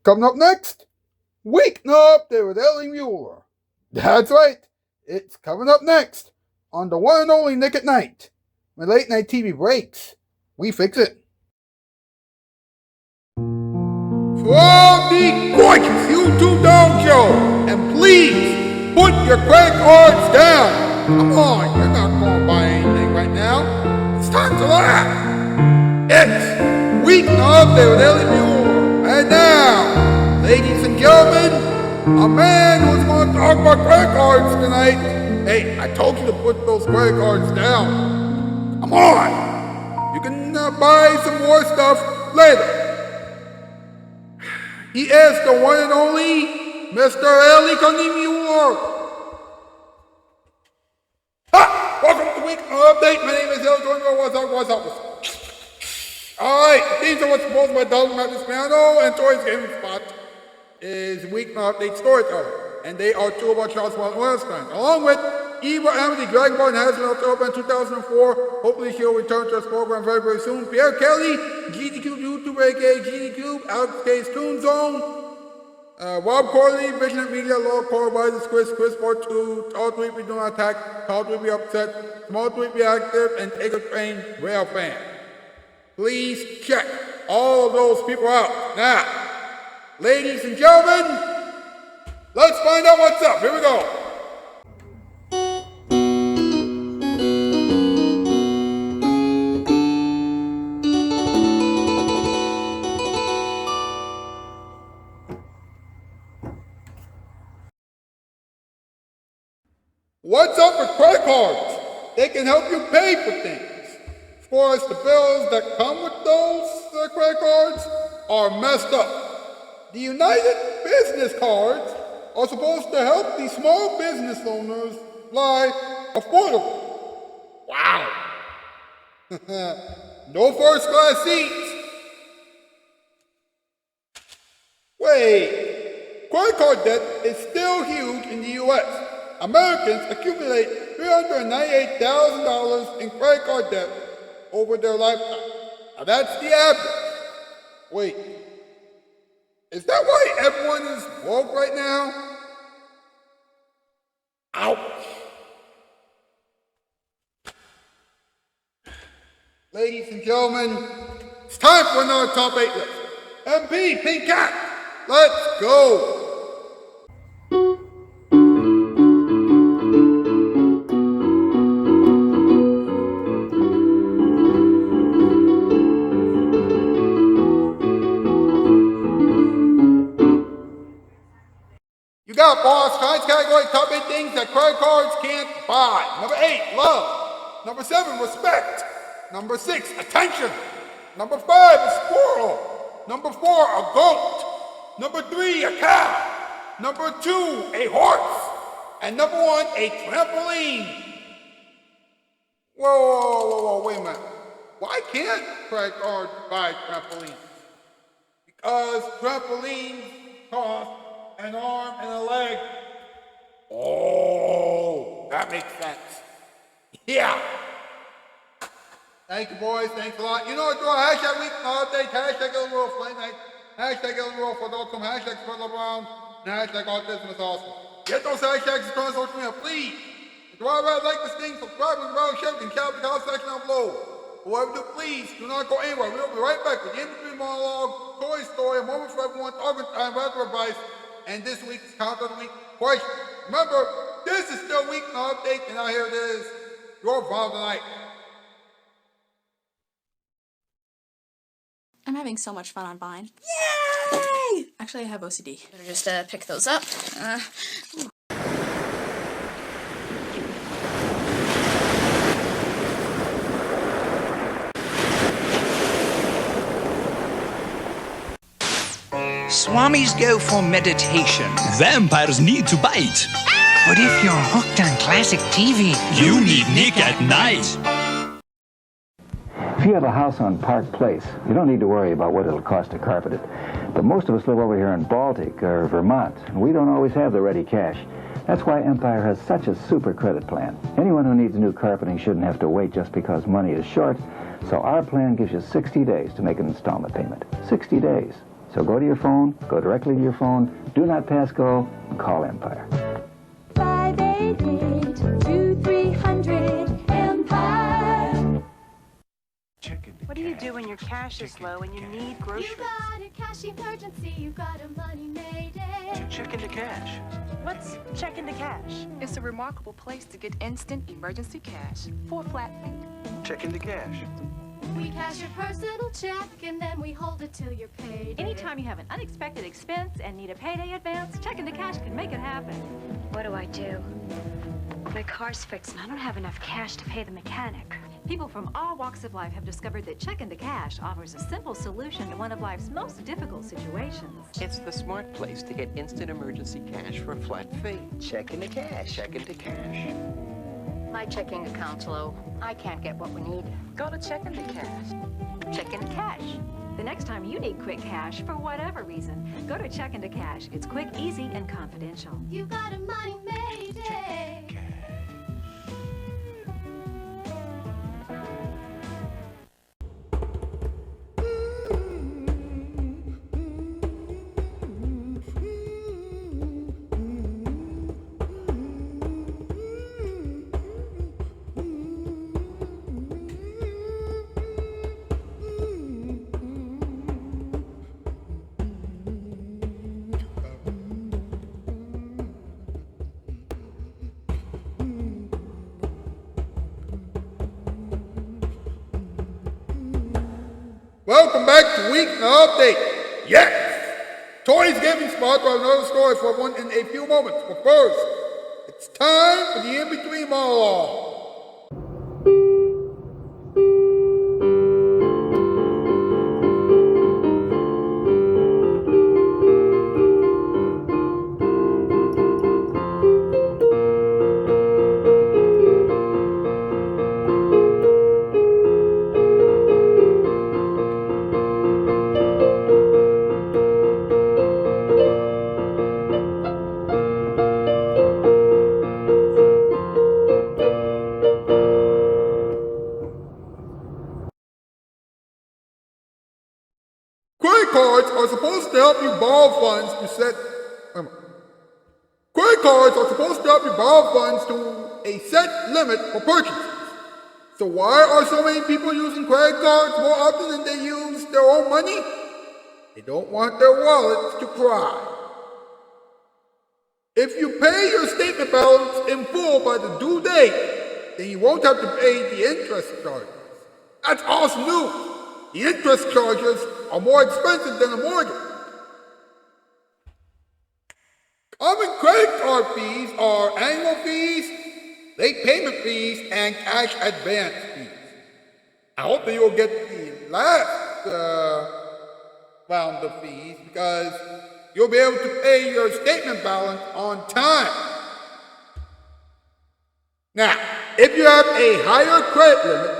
Coming up next, Weeknight with Ellie Muller. That's right, it's coming up next on the one and only Nick at Night. When late night TV breaks, we fix it. From the gorgeous YouTube Dome Show, and please put your credit cards down. Come on, you're not going to buy anything right now. It's time to laugh. It's Weeknight with Ellie Muller. And now, ladies and gentlemen, a man who's going to talk about credit cards tonight. Hey, I told you to put those credit cards down. Come on. You can buy some more stuff later. He is the one and only Mr. Ellie Muller. Ha! Welcome to Weeknight Update. My name is Ellie. What's up? Alright, the themes are what's supposed by Dalton Matthews Piano and Tori's Gaming Spot is Weeknight Update Storyteller. And they are two about Shoutout Spotlight, along with Eva Amity, Dragon Ball, and has been up in 2004. Hopefully she'll return to this program very, very soon. Pierre Kelly, GDQ YouTuber, aka GDQ, Alex K's Toon Zone, Rob Corley, Vision Media, Law Core, Riders, Chris Part 2, Tall Tweet Be Do Not Attack, Tall Tweet Be Upset, Small Tweet Be Active, and Take a Train, Rail Fan. Please check all of those people out. Now, ladies and gentlemen, let's find out what's up. Here we go. What's up with credit cards? They can help you pay for things. As far as the bills that come with those credit cards are messed up. The United Business cards are supposed to help the small business owners fly affordable. Wow. No first class seats. Wait, credit card debt is still huge in the U.S. Americans accumulate $398,000 in credit card debt over their lifetime. Now that's the average. Wait, is that why everyone is broke right now? Ouch. Ladies and gentlemen, it's time for another top 8 list. MP, Pink Cat, let's go. You got boss, science category, top 8 things that credit cards can't buy. Number 8, love. Number 7, respect. Number 6, attention. Number 5, a squirrel. Number 4, a goat. Number 3, a cow. Number 2, a horse. And number 1, a trampoline. Whoa, wait a minute. Why can't credit cards buy trampolines? Because trampolines cost an arm and a leg. Oh, that makes sense. Yeah. Thank you, boys. Thanks a lot. You know what? Do a hashtag Weeknight Update, hashtag Illinois Flame Night, hashtag Illinois for Adults, hashtag Spread Love Around, and hashtag Autism is Awesome. Get those hashtags and turn on social media, please. If you want to like this thing, subscribe and the show, and check out the comment section down below. Whoever do, please do not go anywhere. We'll be right back with the in-between monologue, Toy Story, a moment for everyone, talking time, weather advice, and this week's Count of the Week question. Remember, this is still Weeknight Update, and now here it is, your Vow Tonight. I'm having so much fun on Vine. Yay! Actually, I have OCD. Better just pick those up. Swamis go for meditation. Vampires need to bite. But if you're hooked on classic TV, You need Nick at Night. If you have a house on Park Place, you don't need to worry about what it'll cost to carpet it. But most of us live over here in Baltic or Vermont, and we don't always have the ready cash. That's why Empire has such a super credit plan. Anyone who needs new carpeting shouldn't have to wait just because money is short. So our plan gives you 60 days to make an installment payment. 60 days. So go to your phone, go directly to your phone, do not pass go, and call Empire. 588-2300 Empire. What do you do when your cash is low and you need groceries? You got a cash emergency, you got a money mayday. Check into cash. What's check into cash? It's a remarkable place to get instant emergency cash for a flat fee. Check into cash. We cash your personal check and then we hold it till you're paid. Anytime you have an unexpected expense and need a payday advance, check into cash can make it happen. What do I do? My car's fixed and I don't have enough cash to pay the mechanic. People from all walks of life have discovered that check into cash offers a simple solution to one of life's most difficult situations. It's the smart place to get instant emergency cash for a flat fee. Check into cash. Check into cash. My checking account's low. I can't get what we need. Go to check into cash. Check into cash. The next time you need quick cash for whatever reason, go to check into cash. It's quick, easy, and confidential. You got a money mayday. Welcome back to Weeknight Update. Yes! Toys Giving Spot will have another story for everyone in a few moments. But first, it's time for the in-between monologue. Credit cards are supposed to help you borrow funds to set. Credit cards are supposed to help you borrow funds to a set limit for purchases. So why are so many people using credit cards more often than they use their own money? They don't want their wallets to cry. If you pay your statement balance in full by the due date, then you won't have to pay the interest charges. That's awesome news. The interest charges are more expensive than a mortgage. Common credit card fees are annual fees, late payment fees, and cash advance fees. I hope that you'll get the last round of fees because you'll be able to pay your statement balance on time. Now, if you have a higher credit limit,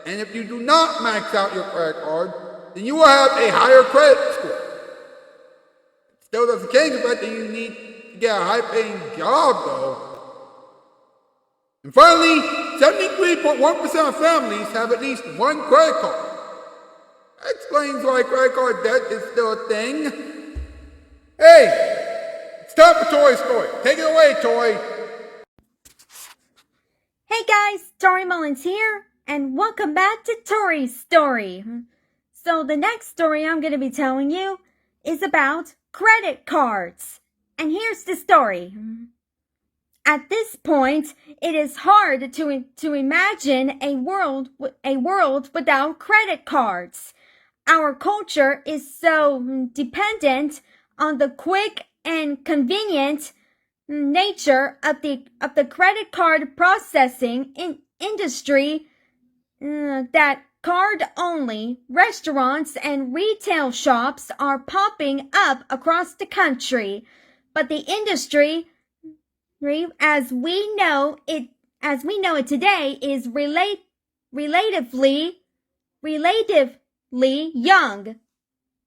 and if you do not max out your credit card, then you will have a higher credit score. It still doesn't change the fact that you need to get a high-paying job, though. And finally, 73.1% of families have at least one credit card. That explains why credit card debt is still a thing. Hey, it's time for Tori's story. Take it away, Tori. Hey guys, Tori Mullins here, and welcome back to Tori's Story. So the next story I'm going to be telling you is about credit cards. And here's the story. At this point, it is hard to imagine a world without credit cards. Our culture is so dependent on the quick and convenient nature of the credit card processing industry that card-only restaurants and retail shops are popping up across the country. But the industry, as we know it today, is relatively young.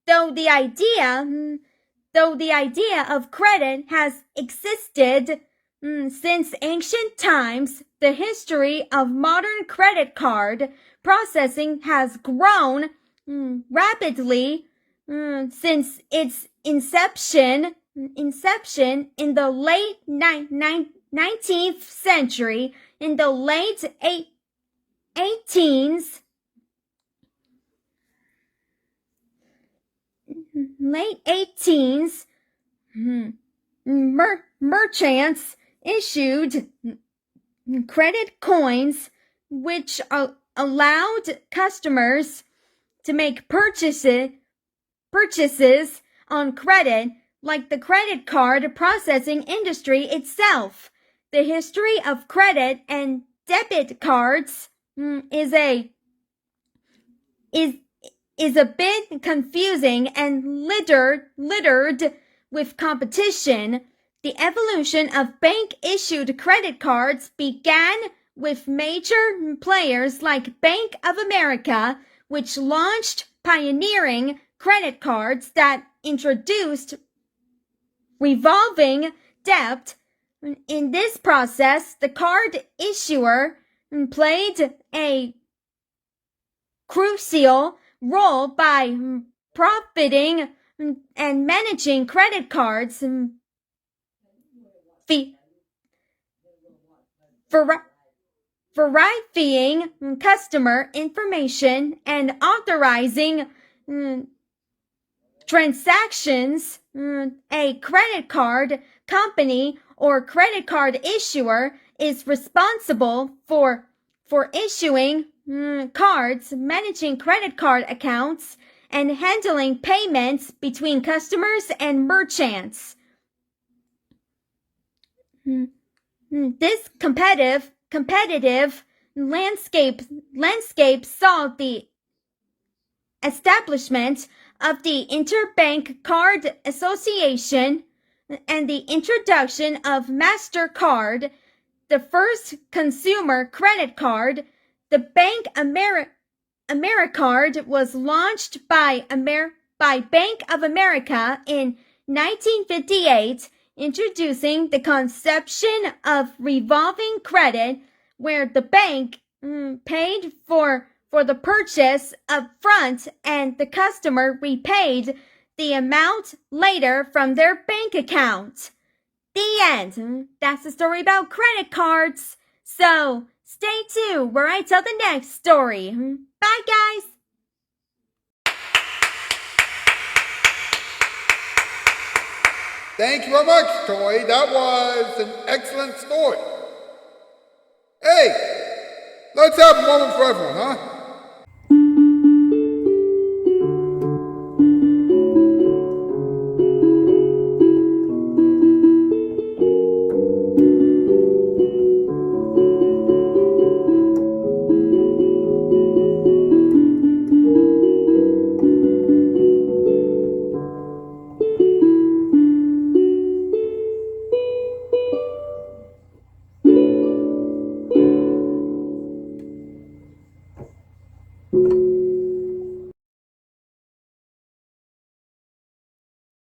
Though the idea of credit has existed since ancient times, the history of modern credit card processing has grown rapidly since its inception in the late 19th century, in the late 18s, merchants issued credit coins which allowed customers to make purchases on credit, like the credit card processing industry itself. The history of credit and debit cards is a bit confusing and littered with competition. The evolution of bank-issued credit cards began with major players like Bank of America, which launched pioneering credit cards that introduced revolving debt. In this process, the card issuer played a crucial role by profiting and managing credit cards, verifying customer information, and authorizing transactions. A credit card company or credit card issuer is responsible for issuing cards, managing credit card accounts, and handling payments between customers and merchants. This competitive landscape saw the establishment of the Interbank Card Association and the introduction of MasterCard, the first consumer credit card. The Bank AmeriCard was launched by Bank of America in 1958, introducing the conception of revolving credit, where the bank paid for the purchase up front and the customer repaid the amount later from their bank account. The end. That's the story about credit cards. So stay tuned where I tell the next story. Bye, guys. Thank you very much, Toy. That was an excellent story. Hey, let's have a moment for everyone, huh?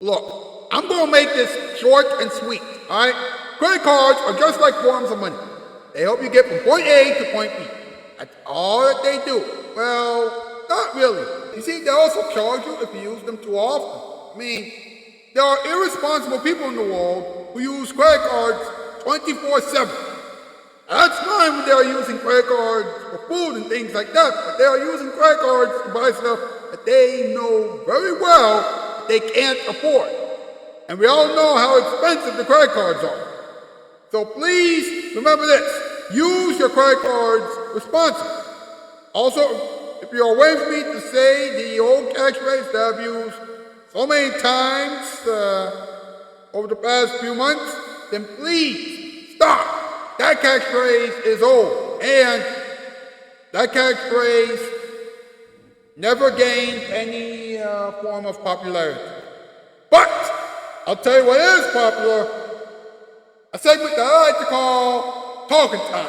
Look, I'm going to make this short and sweet, alright? Credit cards are just like forms of money. They help you get from point A to point B. That's all that they do. Well, not really. You see, they also charge you if you use them too often. I mean, there are irresponsible people in the world who use credit cards 24/7. That's fine when they are using credit cards for food and things like that, but they are using credit cards to buy stuff that they know very well they can't afford. And we all know how expensive the credit cards are. So please remember this. Use your credit cards responsibly. Also, if you're waiting for me to say the old catchphrase that I've used so many times over the past few months, then please stop. That catchphrase is old. And that catchphrase never gained any form of popularity. But I'll tell you what is popular. A segment that I like to call Talking Time.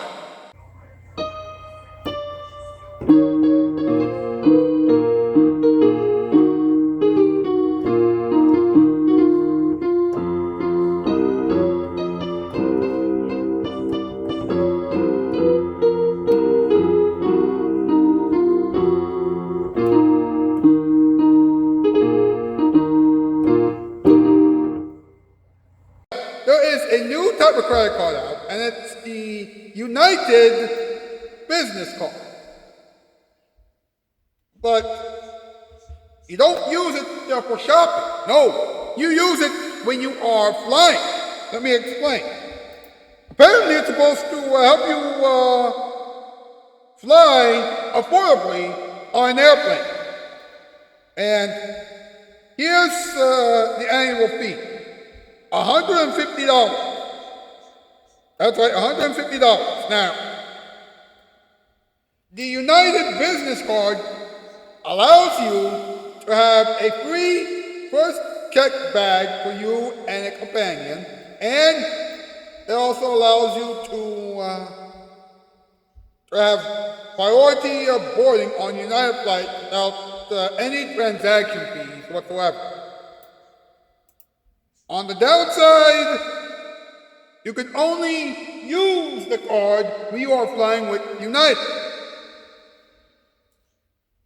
different type of credit card out, and it's the United Business Card. But you don't use it for shopping. No, you use it when you are flying. Let me explain. Apparently, it's supposed to help you fly affordably on an airplane. And here's the annual fee. $150. That's right, $150. Now, the United Business Card allows you to have a free first check bag for you and a companion, and it also allows you to have priority boarding on United flights without any transaction fees whatsoever. On the downside, you can only use the card when you are flying with United.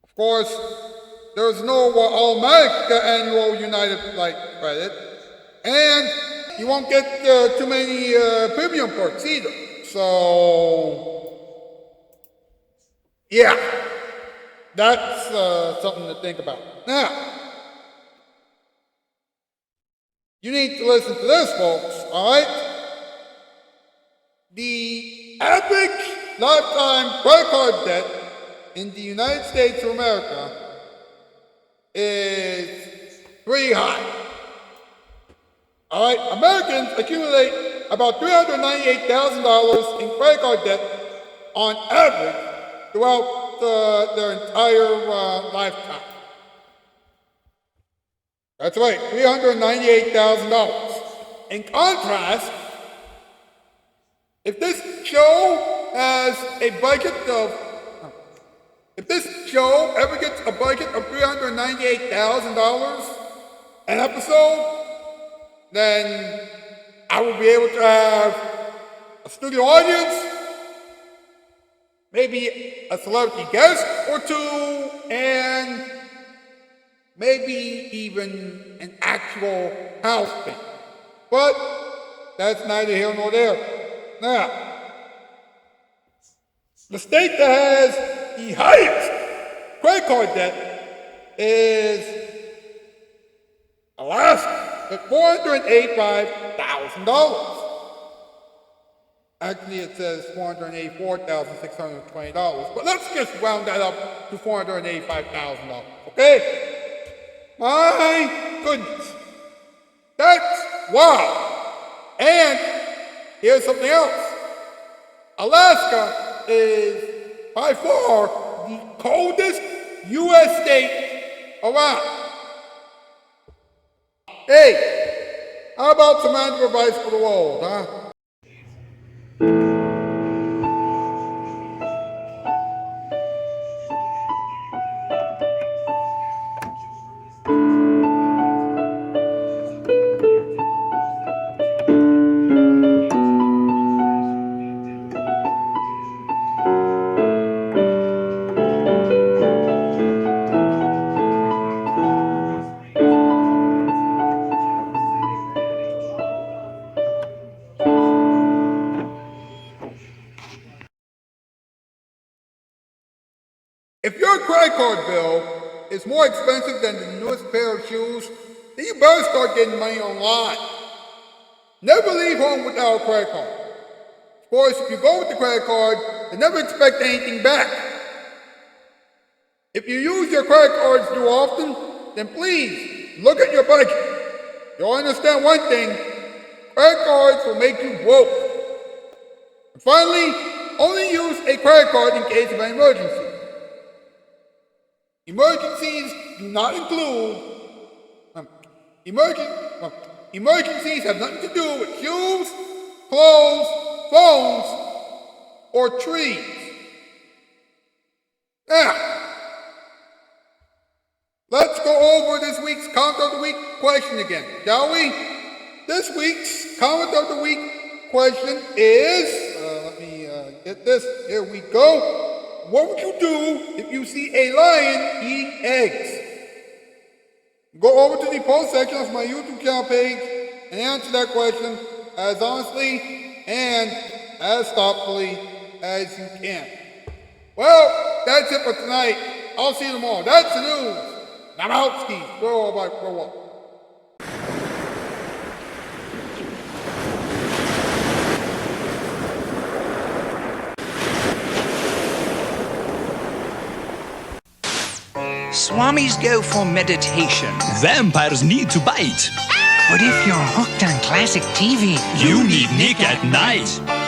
Of course, there's no automatic annual United flight credit, and you won't get too many premium perks either. So, yeah, that's something to think about. Now, you need to listen to this, folks, all right? The average lifetime credit card debt in the United States of America is pretty high. All right, Americans accumulate about $398,000 in credit card debt on average throughout their entire lifetime. That's right, $398,000. In contrast, if this show ever gets a budget of $398,000 an episode, then I will be able to have a studio audience, maybe a celebrity guest or two, and maybe even an actual house band. But that's neither here nor there. Now, the state that has the highest credit card debt is Alaska at $485,000. Actually, it says $484,620, but let's just round that up to $485,000, okay? My goodness. That's wow. And here's something else. Alaska is by far the coldest U.S. state around. Hey, how about some advice for the world, huh? If your credit card bill is more expensive than the newest pair of shoes, then you better start getting money online. Never leave home without a credit card. Of course, if you go with the credit card, then never expect anything back. If you use your credit cards too often, then please look at your budget. You'll understand one thing, credit cards will make you broke. And finally, only use a credit card in case of an emergency. Emergencies do not include, emergencies have nothing to do with shoes, clothes, phones, or trees. Now, let's go over this week's Comment of the Week question again, shall we? This week's Comment of the Week question is, let me get this, here we go. What would you do if you see a lion eating eggs? Go over to the post section of my YouTube channel page and answer that question as honestly and as thoughtfully as you can. Well, that's it for tonight. I'll see you tomorrow. That's the news. I'm out, skis. Grow up. Swamis go for meditation. Vampires need to bite. But if you're hooked on classic TV, You need Nick at Night.